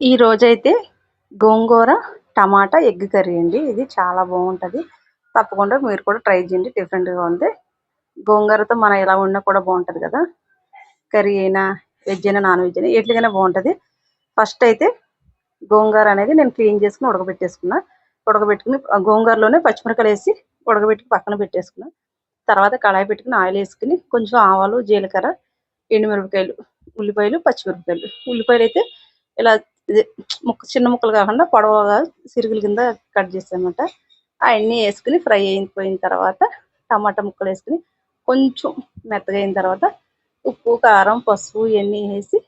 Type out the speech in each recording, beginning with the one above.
ఈ రోజైతే గోంగూర tomato egg curry అండి. ఇది చాలా బాగుంటుంది. తప్పకుండా మీరు కూడా ట్రై చేయండి. డిఫరెంట్గా ఉంది. గోంగూరతో మనం ఎలా ఉన్నా కూడా బాగుంటుంది కదా. కర్రీ అయినా వెజ్ అయినా నాన్ వెజ్ అయినా ఎట్లకైనా బాగుంటుంది. ఫస్ట్ అయితే గోంగూర అనేది నేను క్లీన్ చేసుకుని ఉడకబెట్టేసుకున్నా. ఉడకబెట్టుకుని గోంగూరలోనే పచ్చిమిరపకాయలు వేసి ఉడకబెట్టి పక్కన పెట్టేసుకున్నా. తర్వాత కళాయి పెట్టుకుని ఆయిల్ వేసుకుని కొంచెం ఆవాలు, జీలకర్ర, ఎండుమిరపకాయలు, ఉల్లిపాయలు, పచ్చిమిరపకాయలు. ఉల్లిపాయలు అయితే ఇలా చిన్న ముక్కలు కాకుండా పొడవుగా సిరుగుల కింద కట్ చేసానమాట. అవన్నీ వేసుకుని ఫ్రై అయిపోయిన తర్వాత టమాటా ముక్కలు వేసుకుని కొంచెం మెత్తగా అయిన తర్వాత ఉప్పు, కారం, పసుపు ఇవన్నీ వేసి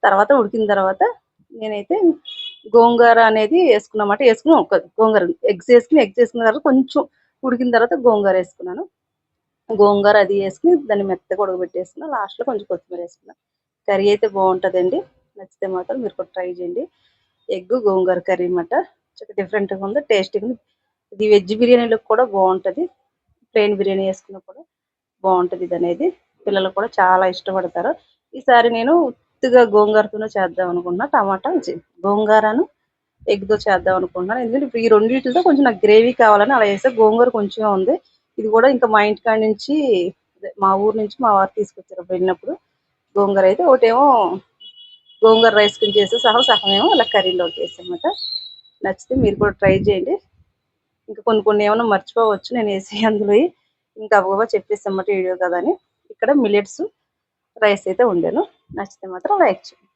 తర్వాత ఉడికిన తర్వాత నేనైతే గోంగూర అనేది వేసుకున్నమాట. వేసుకుని ఒక గోంగూర ఎగ్స్ వేసుకున్న తర్వాత కొంచెం ఉడికిన తర్వాత గోంగూర వేసుకున్నాను. గోంగూర అది వేసుకుని దాన్ని మెత్తగా ఉడకబెట్టేసుకున్నా. లాస్ట్లో కొంచెం కొత్తిమీర వేసుకున్నా. కర్రీ అయితే బాగుంటుందండి. నచ్చితే మాత్రం మీరు కూడా ట్రై చేయండి. ఎగ్ గోంగూర కర్రీ అన్నమాట. చాలా డిఫరెంట్గా ఉంది, టేస్టీగా ఉంది. ఇది వెజ్ బిర్యానీలోకి కూడా బాగుంటుంది. ప్లెయిన్ బిర్యానీ వేసుకున్నా కూడా బాగుంటుంది. ఇది అనేది పిల్లలు కూడా చాలా ఇష్టపడతారు. ఈసారి నేను ఉత్తిగా గోంగూరతోనే చేద్దాం అనుకున్నా. గోంగూరను ఎగ్తో చేద్దాం అనుకుంటున్నాను. ఎందుకంటే ఇప్పుడు ఈ రెండింటితో కొంచెం నాకు గ్రేవీ కావాలని అలా వేస్తే గోంగూర కొంచెం ఉంది. ఇది కూడా ఇంకా మా ఇంటికాడ నుంచి మా ఊరు నుంచి మా వారు తీసుకొచ్చారు వెళ్ళినప్పుడు. గోంగూర అయితే ఒకటేమో గోంగూర రైస్ కింద చేసి సగమేమో ఇలా కర్రీలోకి వేసామన్నమాట. నచ్చితే మీరు కూడా ట్రై చేయండి. ఇంకా కొన్ని ఏమైనా మర్చిపోవచ్చు నేను వేసి అందులో. ఇంకా అవ్వగా చెప్పేసామన్నమాట వీడియో కదా అని. ఇక్కడ మిల్లెట్స్ రైస్ అయితే వండాను. నచ్చితే మాత్రం లైక్ చేయండి.